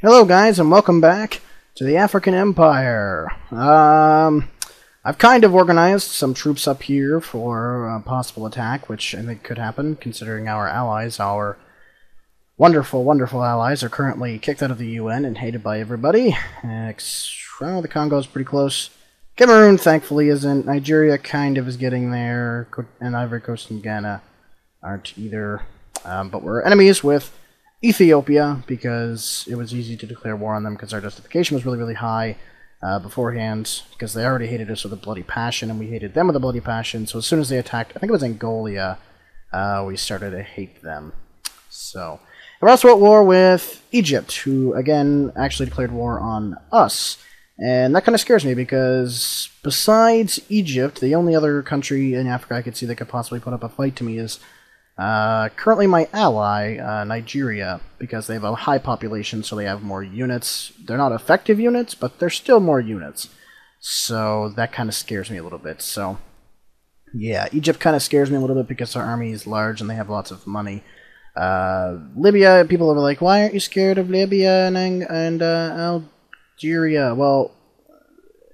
Hello guys and welcome back to the African Empire. I've kind of organized some troops up here for a possible attack, which I think could happen considering our allies, our wonderful, wonderful allies, are currently kicked out of the UN and hated by everybody. Well, the Congo's pretty close. Cameroon, thankfully, isn't. Nigeria kind of is getting there, and Ivory Coast and Ghana aren't either. But we're enemies with Ethiopia because it was easy to declare war on them because our justification was really, really high beforehand because they already hated us with a bloody passion and we hated them with a bloody passion. So as soon as they attacked, I think it was Angola, we started to hate them. So we're also at war with Egypt, who again actually declared war on us. And that kind of scares me because besides Egypt, the only other country in Africa I could see that could possibly put up a fight to me is currently my ally, Nigeria, because they have a high population, so they have more units. They're not effective units, but they're still more units. So that kind of scares me a little bit. So yeah, Egypt kind of scares me a little bit because our army is large and they have lots of money. Libya, people are like, why aren't you scared of Libya and Algeria? Well,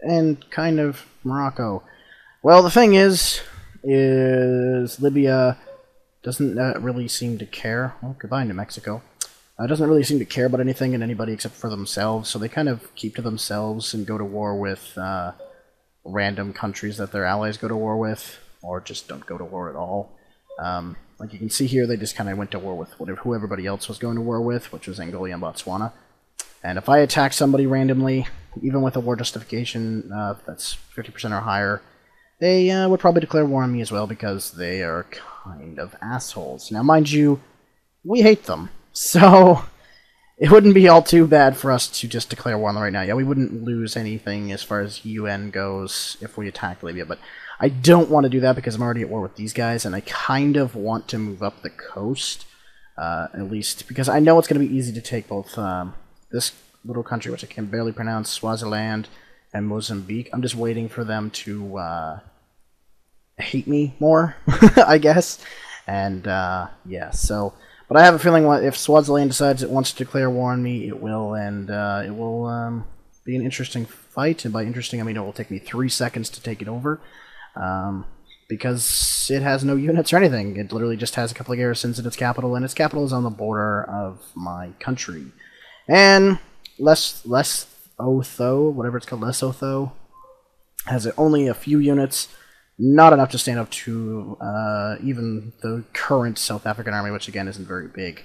and kind of Morocco. Well, the thing is Libya doesn't really seem to care. Well, goodbye, New Mexico. Doesn't really seem to care about anything and anybody except for themselves, so they kind of keep to themselves and go to war with random countries that their allies go to war with, or just don't go to war at all. Like you can see here, they just kind of went to war with who everybody else was going to war with, which was Angola and Botswana. And if I attack somebody randomly, even with a war justification that's 50% or higher, they would probably declare war on me as well because they are kind of assholes. Now, mind you, we hate them, so it wouldn't be all too bad for us to just declare war on them right now. Yeah, we wouldn't lose anything as far as UN goes if we attacked Libya, but I don't want to do that because I'm already at war with these guys, and I kind of want to move up the coast, at least, because I know it's going to be easy to take both this little country, which I can barely pronounce, Swaziland, and Mozambique. I'm just waiting for them to hate me more, I guess. And yeah, so, but I have a feeling if Swaziland decides it wants to declare war on me, it will, and it will be an interesting fight. And by interesting, I mean it will take me 3 seconds to take it over, because it has no units or anything. It literally just has a couple of garrisons in its capital, and its capital is on the border of my country. And Lesotho, whatever it's called, Lesotho, has only a few units. Not enough to stand up to even the current South African army, which again isn't very big.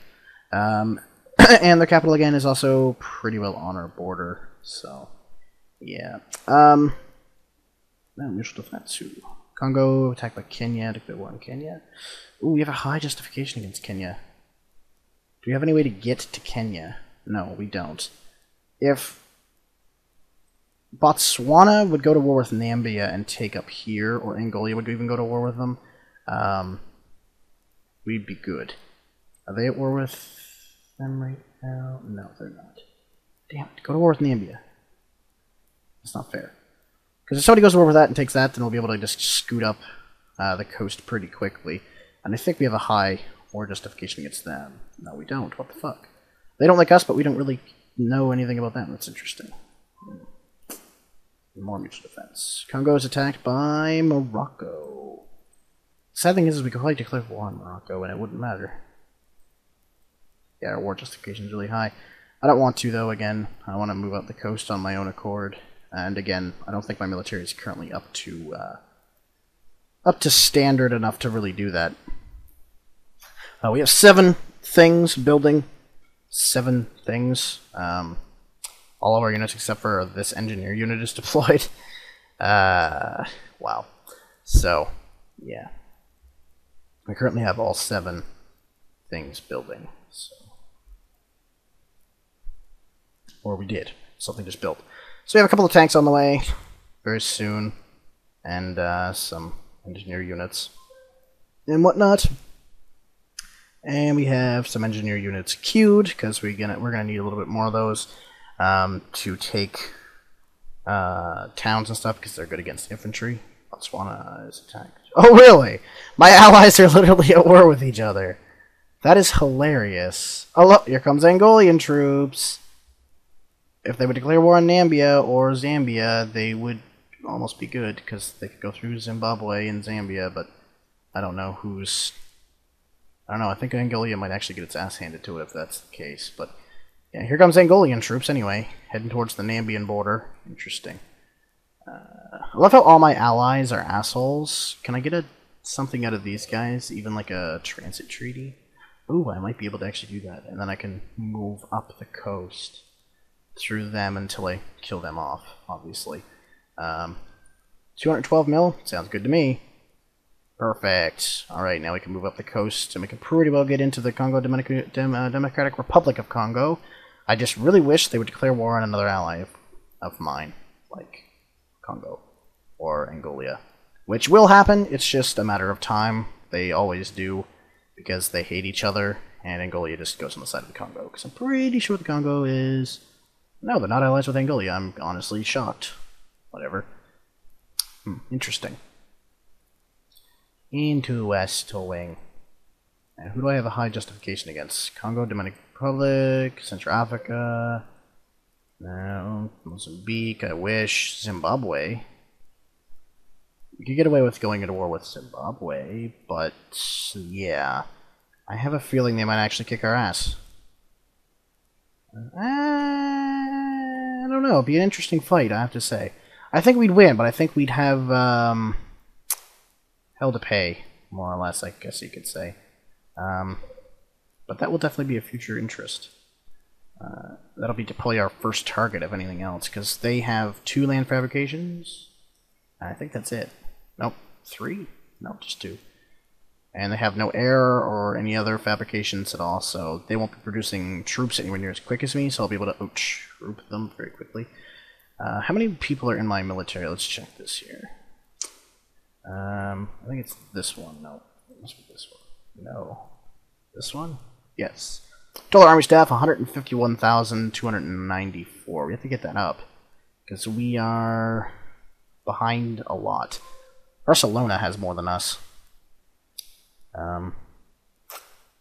And their capital again is also pretty well on our border. So, yeah. Mutual defense. Ooh. Congo attacked by Kenya. Declare war on Kenya. Ooh, we have a high justification against Kenya. Do we have any way to get to Kenya? No, we don't. If Botswana would go to war with Namibia and take up here, or Angola would even go to war with them, we'd be good. Are they at war with them right now? No, they're not. Damn it, go to war with Namibia. That's not fair. Because if somebody goes to war with that and takes that, then we'll be able to just scoot up the coast pretty quickly. And I think we have a high war justification against them. No, we don't. What the fuck? They don't like us, but we don't really know anything about them. That's interesting. More mutual defense. Congo is attacked by Morocco. Sad thing is we could probably declare war on Morocco and it wouldn't matter. Yeah, our war justification is really high. I don't want to, though. Again, I want to move up the coast on my own accord. And again, I don't think my military is currently up to standard enough to really do that. We have 7 things building. 7 things. All of our units except for this engineer unit is deployed. Wow. So, yeah. We currently have all 7 things building. So. Or we did. Something just built. So we have a couple of tanks on the way very soon. And some engineer units and whatnot. And we have some engineer units queued, because we're gonna need a little bit more of those. To take towns and stuff because they're good against infantry. Botswana is attacked. Oh, really? My allies are literally at war with each other. That is hilarious. Oh, look, here comes Angolian troops. if they would declare war on Namibia or Zambia, they would almost be good, because they could go through Zimbabwe and Zambia, but I don't know who's... I don't know, I think Angola might actually get its ass handed to it if that's the case, but... Yeah, here comes Angolian troops anyway, heading towards the Nambian border. Interesting. I love how all my allies are assholes. Can I get something out of these guys, even like a transit treaty? Ooh, I might be able to actually do that, and then I can move up the coast through them until I kill them off, obviously. 212 mil? Sounds good to me. Perfect. Alright, now we can move up the coast, and we can pretty well get into the Democratic Republic of Congo. I just really wish they would declare war on another ally of mine, like Congo or Angola. Which will happen, it's just a matter of time. They always do, because they hate each other, and Angola just goes on the side of the Congo. Because I'm pretty sure the Congo is... No, they're not allies with Angola. I'm honestly shocked. Whatever. Interesting. Interesting. And who do I have a high justification against? Congo, Dominican Republic, Central Africa, no, Mozambique, I wish, Zimbabwe. We could get away with going into war with Zimbabwe, but yeah, I have a feeling they might actually kick our ass. I don't know, it'd be an interesting fight, I have to say. I think we'd win, but I think we'd have hell to pay, more or less, I guess you could say. But that will definitely be a future interest. That'll be probably our first target, if anything else, because they have 2 land fabrications. I think that's it. Nope, 3? No, just 2. And they have no air or any other fabrications at all, so they won't be producing troops anywhere near as quick as me, so I'll be able to troop them very quickly. How many people are in my military? Let's check this here. I think it's this one. No, it must be this one. No. This one? Yes. Total army staff, 151,294. We have to get that up, because we are behind a lot. Barcelona has more than us.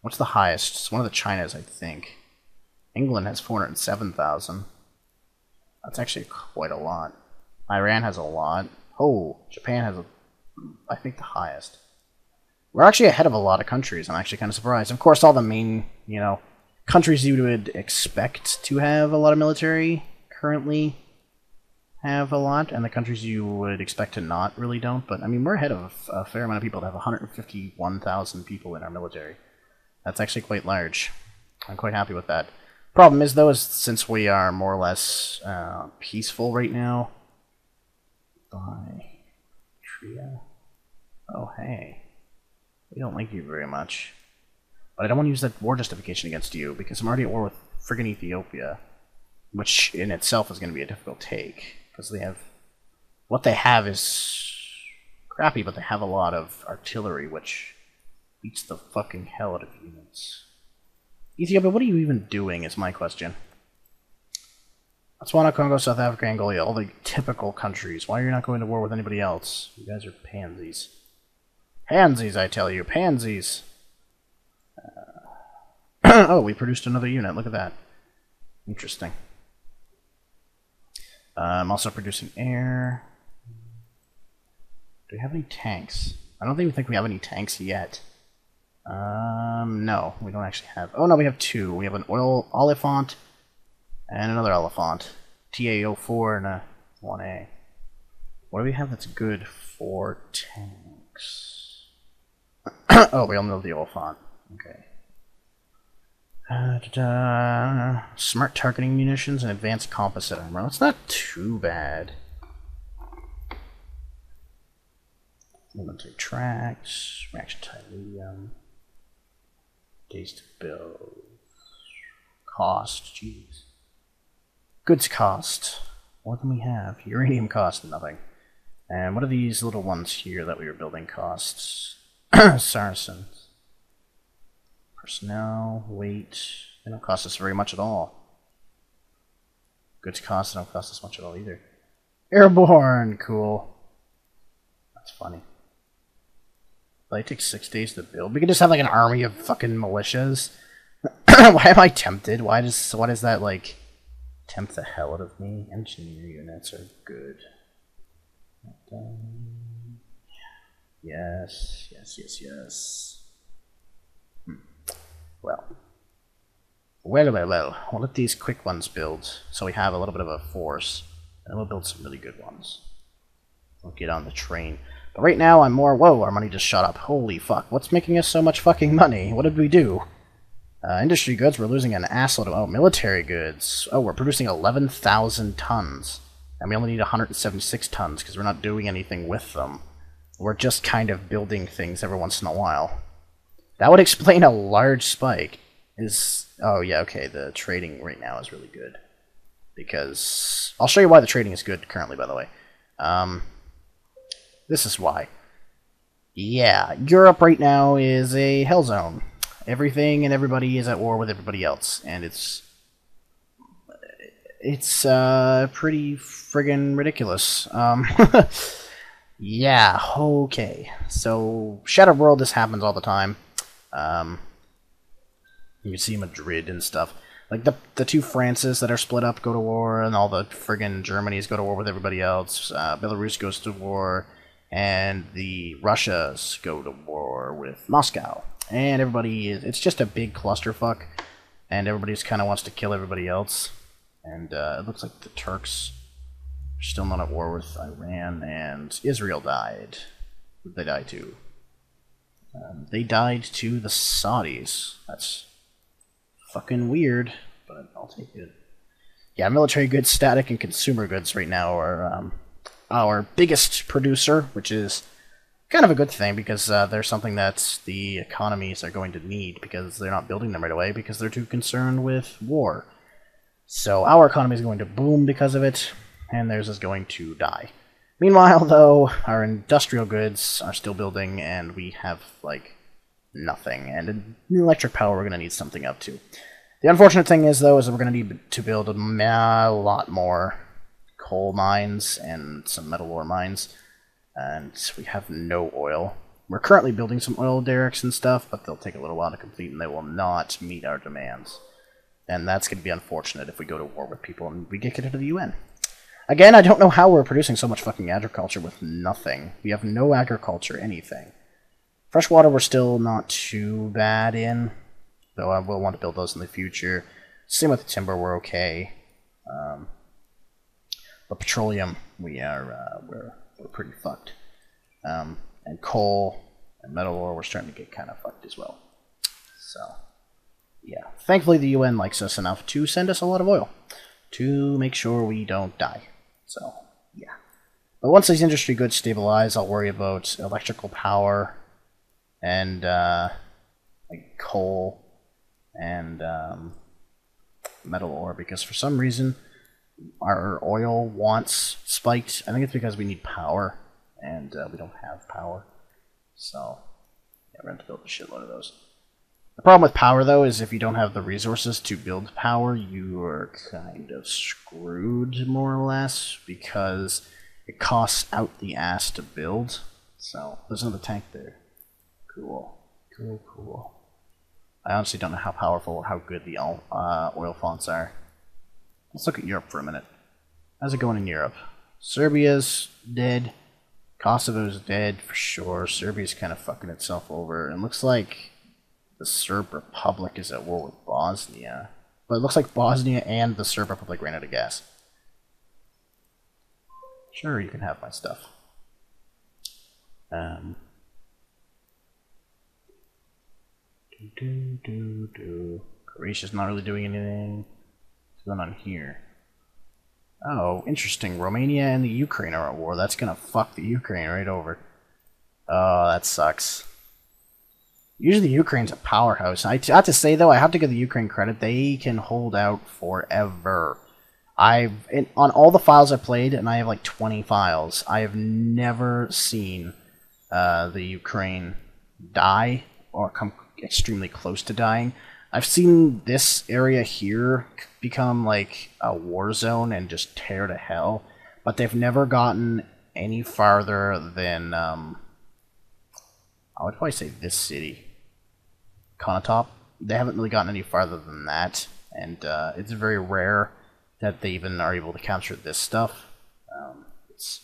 What's the highest? It's one of the Chinas, I think. England has 407,000. That's actually quite a lot. Iran has a lot. Oh, Japan has, I think, the highest. We're actually ahead of a lot of countries. I'm actually kind of surprised. Of course, all the main, countries you would expect to have a lot of military currently have a lot, and the countries you would expect to not really don't. But, I mean, we're ahead of a fair amount of people to have 151,000 people in our military. That's actually quite large. I'm quite happy with that. Problem is, though, is since we are more or less peaceful right now... Tria? Oh, hey. We don't like you very much. But I don't want to use that war justification against you, because I'm already at war with friggin' Ethiopia. Which, in itself, is going to be a difficult take. Because they have... What they have is... crappy, but they have a lot of artillery, which beats the fucking hell out of units. Ethiopia, what are you even doing, is my question. Botswana, Congo, South Africa, Angola, all the typical countries. Why are you not going to war with anybody else? You guys are pansies. Pansies, I tell you, pansies! Oh, we produced another unit, look at that. Interesting. I'm also producing air. Do we have any tanks? I don't even think we have any tanks yet. No, we don't actually have... Oh, no, we have 2. We have an oil Oliphant and another Oliphant. TA-04 and a 1A. What do we have that's good for tanks? Oh, we all know the Oliphant. Okay. Smart targeting munitions and advanced composite armor. That's not too bad. Military tracks, reaction time medium, days to build, cost, jeez. Goods cost, what do we have? Uranium cost, nothing. And what are these little ones here that we were building costs? Saracens. Personnel, weight, they don't cost us very much at all. Goods cost, they don't cost us much at all either. Airborne, cool. That's funny. They take 6 days to build. We could just have like an army of fucking militias. Why am I tempted? What is that like tempt the hell out of me. Engineer units are good. Yes, yes, yes, yes. Well. Well. We'll let these quick ones build, so we have a little bit of a force, and then we'll build some really good ones. We'll get on the train. But right now, I'm more... Whoa, our money just shot up. Holy fuck. What's making us so much fucking money? What did we do? Industry goods, we're losing an assload of... Oh, military goods. Oh, we're producing 11,000 tons. And we only need 176 tons, because we're not doing anything with them. We're just kind of building things every once in a while. That would explain a large spike. Oh, yeah, okay, the trading right now is really good. Because... I'll show you why the trading is good currently, by the way. This is why. Yeah, Europe right now is a hell zone. Everything and everybody is at war with everybody else, and it's pretty friggin' ridiculous. Yeah, okay. So, Shattered World, this happens all the time. You can see Madrid and stuff. Like, the two Frances that are split up go to war, and all the friggin' Germanys go to war with everybody else. Belarus goes to war, and the Russias go to war with Moscow. And everybody is... It's just a big clusterfuck, and everybody just kind of wants to kill everybody else. And it looks like the Turks are still not at war with Iran, and Israel died. They died too. They died to the Saudis. That's fucking weird, but I'll take it. Yeah, military goods, static, and consumer goods right now are our biggest producer, which is kind of a good thing, because they're something that the economies are going to need, because they're not building them right away, because they're too concerned with war. So our economy is going to boom because of it, and theirs is going to die. Meanwhile, though, our industrial goods are still building, and we have, like, nothing. And in electric power, we're going to need something up too. The unfortunate thing is, though, is that we're going to need to build a lot more coal mines and some metal ore mines. And we have no oil. We're currently building some oil derricks and stuff, but they'll take a little while to complete, and they will not meet our demands. And that's going to be unfortunate if we go to war with people and we get kicked into the UN. Again, I don't know how we're producing so much fucking agriculture with nothing. We have no agriculture, anything. Freshwater we're still not too bad in, though I will want to build those in the future. Same with the timber, we're okay. But petroleum, we're pretty fucked. And coal and metal ore, we're starting to get kind of fucked as well. So, yeah. Thankfully, the UN likes us enough to send us a lot of oil to make sure we don't die. So, yeah. But once these industry goods stabilize, I'll worry about electrical power and like coal and metal ore, because for some reason our oil wants spiked. I think it's because we need power, and we don't have power. So, yeah, we're going to have to build a shitload of those. The problem with power, though, is if you don't have the resources to build power, you are kind of screwed, more or less, because it costs out the ass to build. So, there's another tank there. Cool. Cool, cool. I honestly don't know how powerful or how good the oil fonts are. Let's look at Europe for a minute. How's it going in Europe? Serbia's dead. Kosovo's dead for sure. Serbia's kind of fucking itself over. And looks like the Serb Republic is at war with Bosnia. But it looks like Bosnia and the Serb Republic ran out of gas. Sure, you can have my stuff. Croatia's not really doing anything. What's going on here? Oh, interesting. Romania and the Ukraine are at war. That's gonna fuck the Ukraine right over. Oh, that sucks. Usually Ukraine's a powerhouse. I have to say, though, I have to give the Ukraine credit. They can hold out forever. On all the files I played, and I have like 20 files, I have never seen the Ukraine die or come extremely close to dying. I've seen this area here become like a war zone and just tear to hell, but they've never gotten any farther than, I would probably say this city. Konotop. They haven't really gotten any farther than that, and it's very rare that they even are able to capture this stuff. It's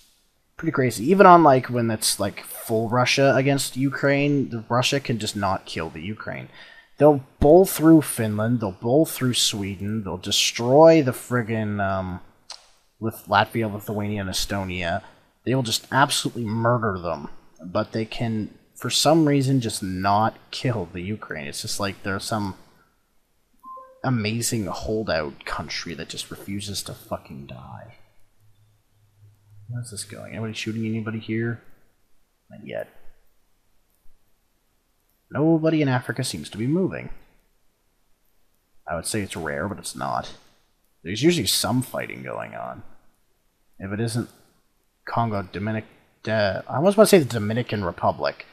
pretty crazy. Even on like when it's like full Russia against Ukraine, the Russia can just not kill the Ukraine. They'll bowl through Finland, they'll bowl through Sweden, they'll destroy the friggin' with Latvia, Lithuania, and Estonia. They will just absolutely murder them. But they can, for some reason, just not kill the Ukraine. It's just like there's some amazing holdout country that just refuses to fucking die. Where's this going? Anybody shooting anybody here? Not yet. Nobody in Africa seems to be moving. I would say it's rare, but it's not. There's usually some fighting going on. If it isn't Congo, I was about to say the Dominican Republic.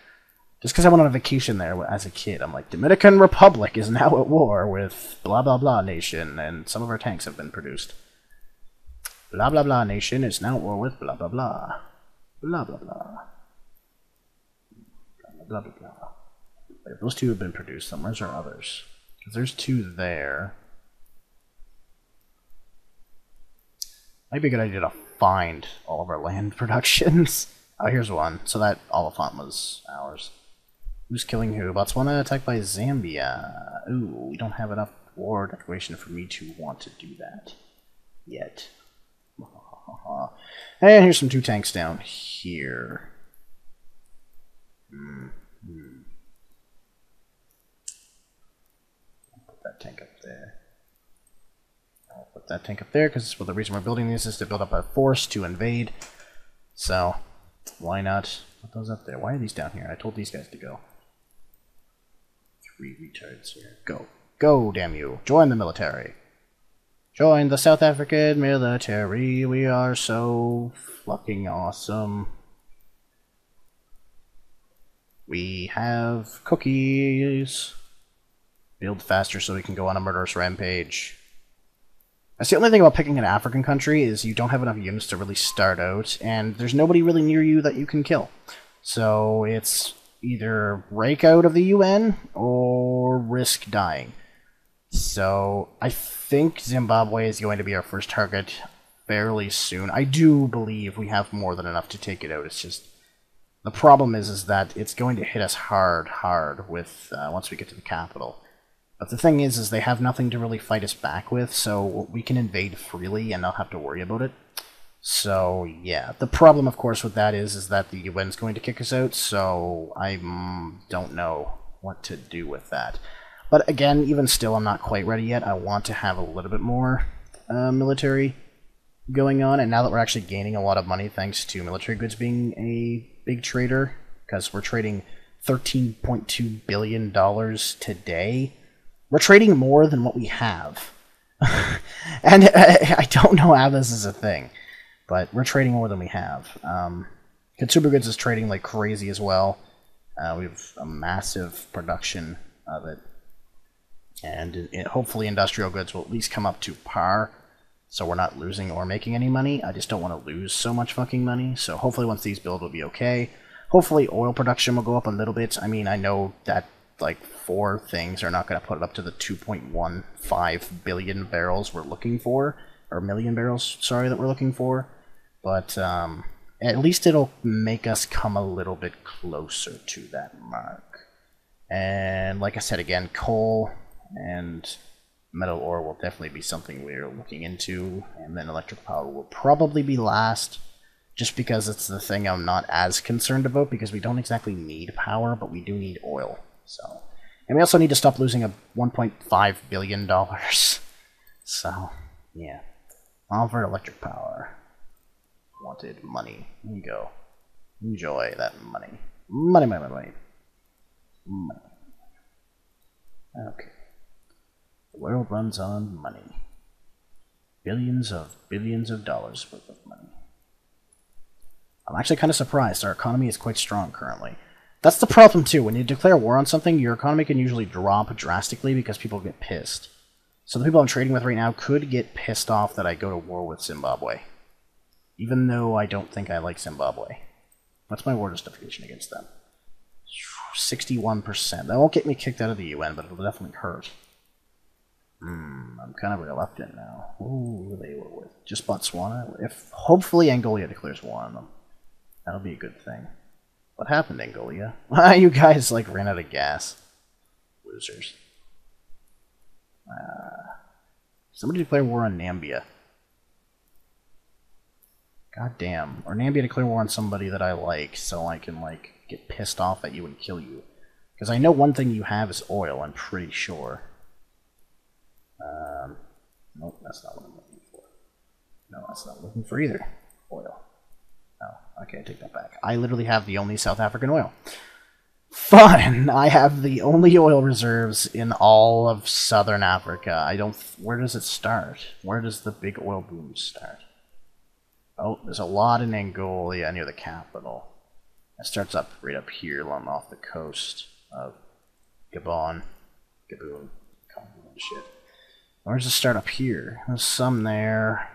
Just because I went on a vacation there as a kid, I'm like, Dominican Republic is now at war with blah blah blah nation, and some of our tanks have been produced. Blah blah blah nation is now at war with blah blah blah. Blah blah blah. Blah blah blah. If those two have been produced, then where's our others? Because there's two there. Might be a good idea to find all of our land productions. Oh, here's one. So that Oliphant was ours. Who's killing who? Botswana attacked by Zambia. Ooh, we don't have enough war declaration for me to want to do that yet. And here's some 2 tanks down here. Put that tank up there. I'll put that tank up there because the reason we're building these is to build up a force to invade. So why not put those up there? Why are these down here? I told these guys to go. 3 retards here. Go. Go, damn you. Join the military. Join the South African military. We are so fucking awesome. We have cookies. Build faster so we can go on a murderous rampage. That's the only thing about picking an African country is you don't have enough units to really start out, and there's nobody really near you that you can kill. So it's either break out of the UN or risk dying. So I think Zimbabwe is going to be our first target fairly soon. I do believe we have more than enough to take it out. It's just the problem is that it's going to hit us hard with once we get to the capital. But the thing is they have nothing to really fight us back with, so we can invade freely and not have to worry about it. So yeah, the problem, of course, with that is that the UN's going to kick us out. So I don't know what to do with that. But again, even still, I'm not quite ready yet. I want to have a little bit more military going on, and now that we're actually gaining a lot of money thanks to military goods being a big trader, because we're trading $13.2 billion today, we're trading more than what we have. And I don't know how this is a thing, but we're trading more than we have. Consumer goods is trading like crazy as well. We have a massive production of it. And hopefully industrial goods will at least come up to par, so we're not losing or making any money. I just don't want to lose so much fucking money, so hopefully once these build will be okay. Hopefully oil production will go up a little bit. I mean, I know that like 4 things are not going to put it up to the 2.15 billion barrels we're looking for, or million barrels, sorry, that we're looking for, but at least it'll make us come a little bit closer to that mark. And like I said again, coal and metal ore will definitely be something we're looking into, and then electric power will probably be last, just because it's the thing I'm not as concerned about, because we don't exactly need power, but we do need oil. So, and we also need to stop losing a $1.5 billion. So, yeah. All for electric power. Wanted money. Here you go. Enjoy that money. Money, money, money, money. Money. Okay. The world runs on money. Billions of dollars worth of money. I'm actually kind of surprised. Our economy is quite strong currently. That's the problem too. When you declare war on something, your economy can usually drop drastically because people get pissed. So the people I'm trading with right now could get pissed off that I go to war with Zimbabwe. Even though I don't think I like Zimbabwe. What's my war justification against them? 61%. That won't get me kicked out of the UN, but it'll definitely hurt. I'm kind of reluctant now. Who they were with? Just Botswana? If hopefully Angola declares war on them. That'll be a good thing. What happened, Angola? You guys, like, ran out of gas. Losers. Somebody declare war on Nambia. God damn. Or Nambia declare war on somebody that I like, so I can, like, get pissed off at you and kill you. Because I know one thing you have is oil, I'm pretty sure. Nope, that's not what I'm looking for. No, that's not what I'm looking for either. Oil. Oh, okay, I take that back. I literally have the only South African oil. Fun! I have the only oil reserves in all of Southern Africa. I don't... Where does it start? Where does the big oil boom start? Oh, there's a lot in Angola near the capital. It starts up right up here along off the coast of Gabon. Gaboon. Shit. Where does it start up here? There's some there.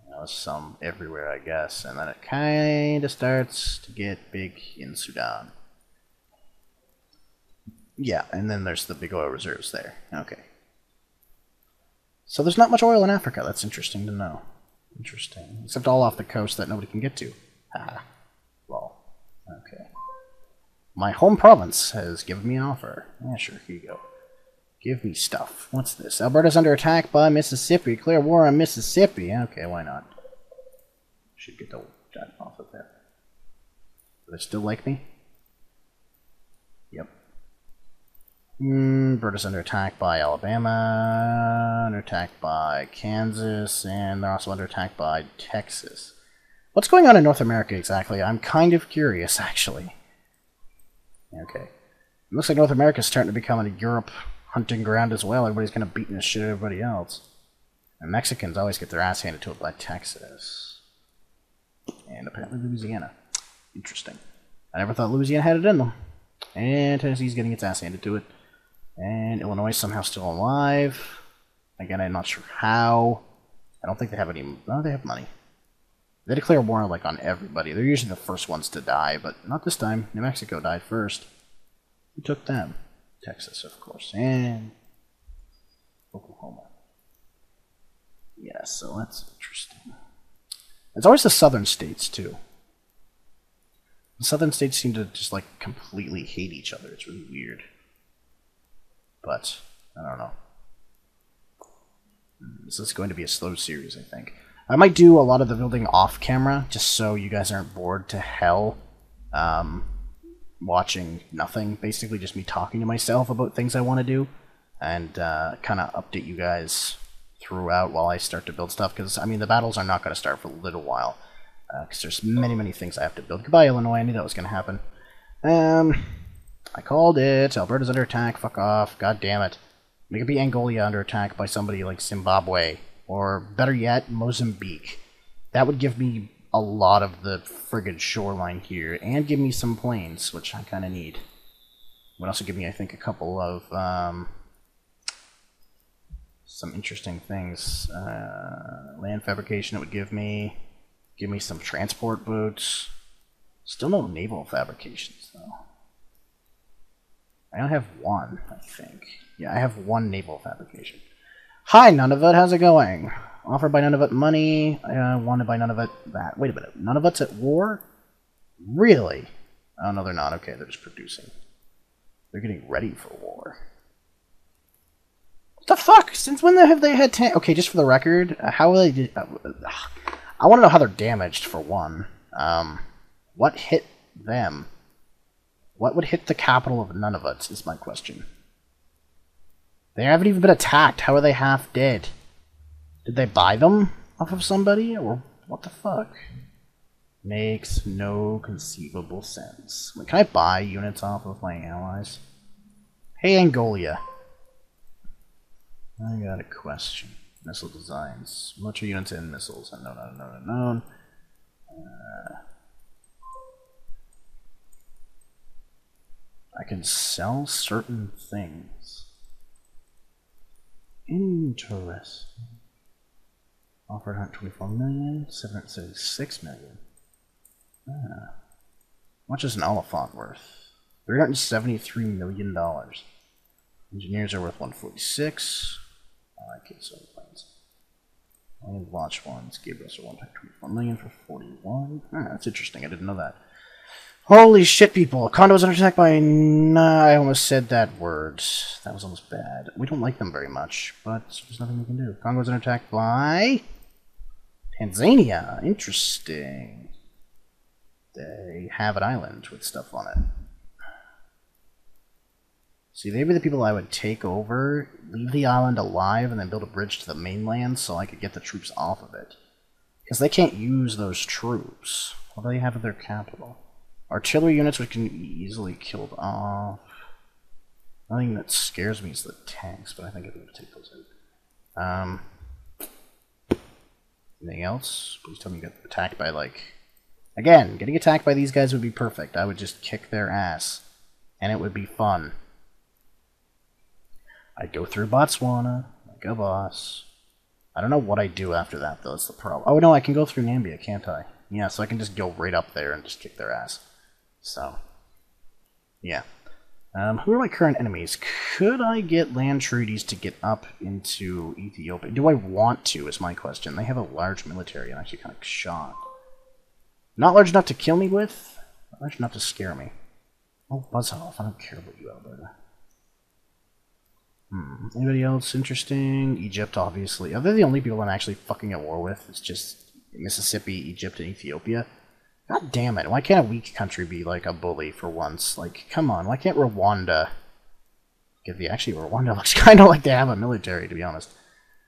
There's some everywhere, I guess. And then it kind of starts to get big in Sudan. Yeah, and then there's the big oil reserves there. Okay. So there's not much oil in Africa. That's interesting to know. Interesting. Except all off the coast that nobody can get to. Ah. Well. Okay. My home province has given me an offer. Yeah, sure. Here you go. Give me stuff. What's this? Alberta's under attack by Mississippi. Declare war on Mississippi. Okay, why not? Should get that off of there. Do they still like me? Yep. Alberta's under attack by Alabama, under attack by Kansas, and they're also under attack by Texas. What's going on in North America exactly? I'm kind of curious, actually. Okay. It looks like North America's starting to become a Europe hunting ground as well. Everybody's kind of beating the shit out of everybody else. And Mexicans always get their ass handed to it by Texas. And apparently Louisiana. Interesting. I never thought Louisiana had it in them. And Tennessee's getting its ass handed to it. And Illinois is somehow still alive. Again, I'm not sure how. I don't think they have any... No, they have money. They declare war like on everybody. They're usually the first ones to die, but not this time. New Mexico died first. Who took them? Texas, of course, and Oklahoma. Yeah, so that's interesting. It's always the southern states, too. The southern states seem to just, like, completely hate each other. It's really weird. But, I don't know. This is going to be a slow series, I think. I might do a lot of the building off-camera, just so you guys aren't bored to hell. Watching nothing, basically just me talking to myself about things I want to do, and kind of update you guys throughout while I start to build stuff, because, I mean, the battles are not going to start for a little while, because there's many things I have to build. Goodbye, Illinois, I knew that was going to happen. I called it. Alberta's under attack, fuck off, god damn it. Make it be Angola under attack by somebody like Zimbabwe, or better yet, Mozambique. That would give me a lot of the friggin' shoreline here, and give me some plains, which I kind of need. Would also give me, I think, a couple of some interesting things. Land fabrication it would give me some transport boats. Still no naval fabrications, though. I only have one, I think. Yeah, I have one naval fabrication. Hi, Nunavut, how's it going? Offered by Nunavut money, wanted by Nunavut that. Wait a minute, Nunavut's at war? Really? Oh, no, they're not. Okay, they're just producing. They're getting ready for war. What the fuck? Since when have they had okay, just for the record, how will they... I want to know how they're damaged, for one. What hit them? What would hit the capital of Nunavut, is my question. They haven't even been attacked. How are they half dead? Did they buy them off of somebody? Or what the fuck? Makes no conceivable sense. Wait, can I buy units off of my allies? Hey, Angola. I got a question. Missile designs. Military units and missiles. Unknown. I can sell certain things. Interesting. Offered 124 million, 776 million. How much is an Oliphant worth? $373 million. Engineers are worth 146. Okay, so planes. Only launch ones gave us a 1.24 million for 41. Ah, that's interesting. I didn't know that. Holy shit, people! Condos under attack by... Nah, I almost said that word. That was almost bad. We don't like them very much, but there's nothing we can do. Congo's under attack by... Tanzania. Interesting. They have an island with stuff on it. See, they'd be the people I would take over, leave the island alive, and then build a bridge to the mainland so I could get the troops off of it. Because they can't use those troops. What do they have at their capital? Artillery units which can be easily killed off. Nothing that scares me is the tanks, but I think I'm going to take those out. Anything else? Please tell me you got attacked by, like... Again, getting attacked by these guys would be perfect. I would just kick their ass. And it would be fun. I'd go through Botswana, like a boss. I don't know what I do after that, though. That's the problem. Oh, no, I can go through Nambia, can't I? Yeah, so I can just go right up there and just kick their ass. So, yeah. Who are my current enemies? Could I get land treaties to get up into Ethiopia? Do I want to, is my question. They have a large military. I'm actually kind of shocked. Not large enough to kill me with, not large enough to scare me. Oh, buzz off. I don't care about you, Alberta. Anybody else interesting? Egypt, obviously. Are they the only people I'm actually fucking at war with? It's just Mississippi, Egypt, and Ethiopia. God damn it. Why can't a weak country be like a bully for once? Like, come on. Why can't Rwanda... Actually, Rwanda looks kind of like they have a military, to be honest.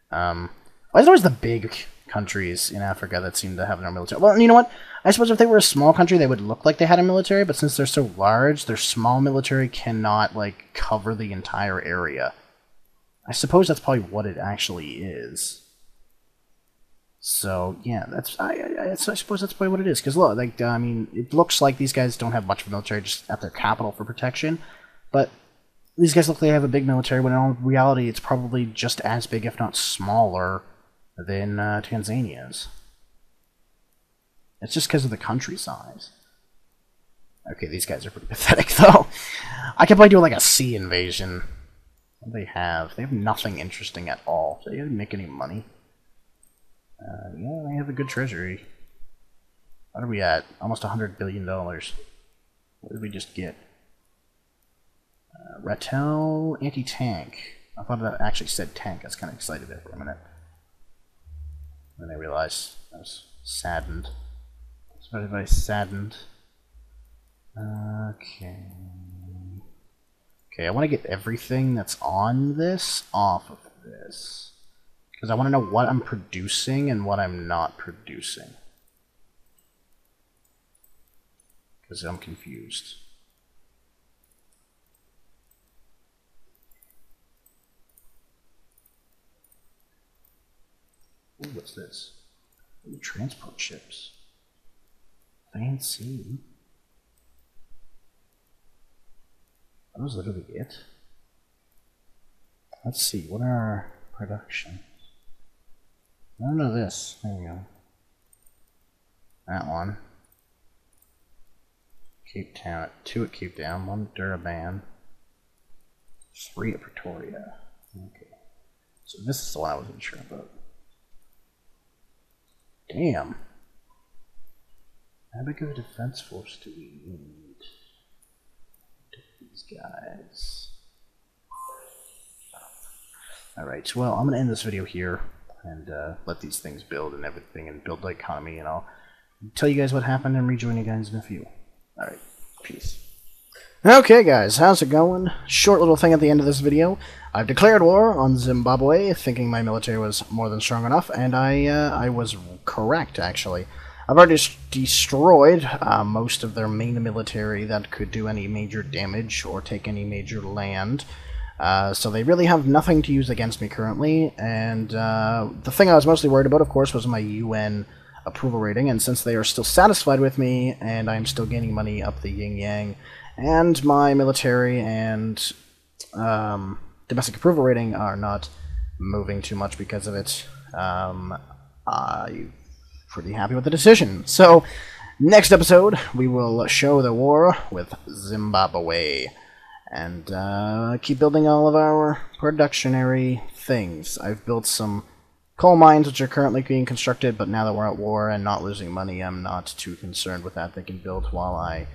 Why is it always the big countries in Africa that seem to have no military? Well, you know what? I suppose if they were a small country, they would look like they had a military, but since they're so large, their small military cannot, like, cover the entire area. I suppose that's probably what it actually is. So, yeah, I suppose that's probably what it is. Because, look, like, I mean, it looks like these guys don't have much of a military just at their capital for protection. But these guys look like they have a big military, when in all reality, it's probably just as big, if not smaller, than Tanzania's. It's just because of the country size. Okay, these guys are pretty pathetic, though. I could probably do, like, a sea invasion. What do they have? They have nothing interesting at all. Do they even make any money? Yeah, they have a good treasury. What are we at? Almost $100 billion. What did we just get? Rattel anti-tank. I thought that actually said tank. I was kind of excited there for a minute. Then I realized I was saddened. I was very, very saddened. Okay. Okay, I want to get everything that's on this off of this. Because I want to know what I'm producing and what I'm not producing. Because I'm confused. Ooh, what's this? Ooh, transport ships. Fancy. Are those literally it? Let's see, what are our productions? I don't know this. There we go. That one. Cape Town. 2 at Cape Town, 1 at Durban, 3 at Pretoria. Okay. So this is the one I wasn't sure about. Damn. How big of a defense force do we need? These guys. Alright, well, I'm going to end this video here and let these things build and everything and build the economy, and I'll tell you guys what happened and rejoin you guys in a few. Alright, peace. Okay guys, how's it going? Short little thing at the end of this video. I've declared war on Zimbabwe, thinking my military was more than strong enough, and I was correct, actually. I've already destroyed most of their main military that could do any major damage or take any major land. So they really have nothing to use against me currently, and the thing I was mostly worried about, of course, was my UN approval rating, and since they are still satisfied with me, and I'm still gaining money up the yin-yang, and my military and domestic approval rating are not moving too much because of it, I'm pretty happy with the decision. So, next episode, we will show the war with Zimbabwe. and keep building all of our productionary things. I've built some coal mines which are currently being constructed, but now that we're at war and not losing money, I'm not too concerned with that. They can build while I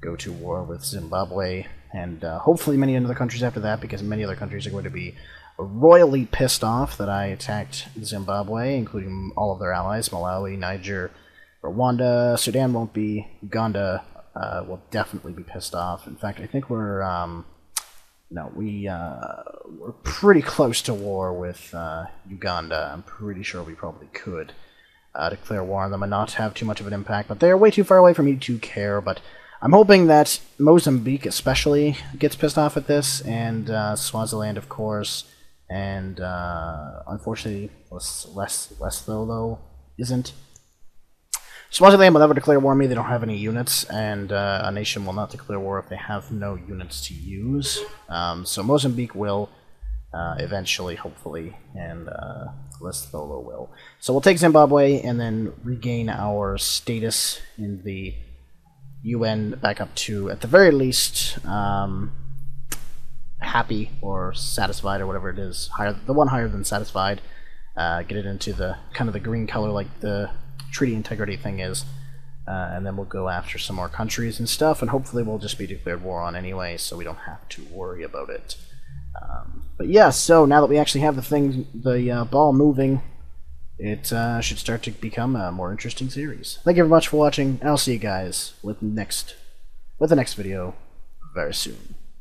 go to war with Zimbabwe, and hopefully many other countries after that, because many other countries are going to be royally pissed off that I attacked Zimbabwe, including all of their allies, Malawi, Niger, Rwanda. Sudan won't be. Uganda will definitely be pissed off. In fact, I think we're we're pretty close to war with Uganda. I'm pretty sure we probably could declare war on them and not have too much of an impact, but they're way too far away for me to care. But I'm hoping that Mozambique especially gets pissed off at this, and Swaziland, of course, and unfortunately Lesotho isn't. Swaziland will never declare war on me. They don't have any units, and a nation will not declare war if they have no units to use. So Mozambique will eventually, hopefully, and Lesotho will. So we'll take Zimbabwe and then regain our status in the UN back up to, at the very least, happy or satisfied or whatever it is. The one higher than satisfied. Get it into the kind of the green color like the treaty integrity thing is, and then we'll go after some more countries and stuff, and hopefully we'll just be declared war on anyway, so we don't have to worry about it. But yeah, so now that we actually have the ball moving, it should start to become a more interesting series. Thank you very much for watching, and I'll see you guys with the next video very soon.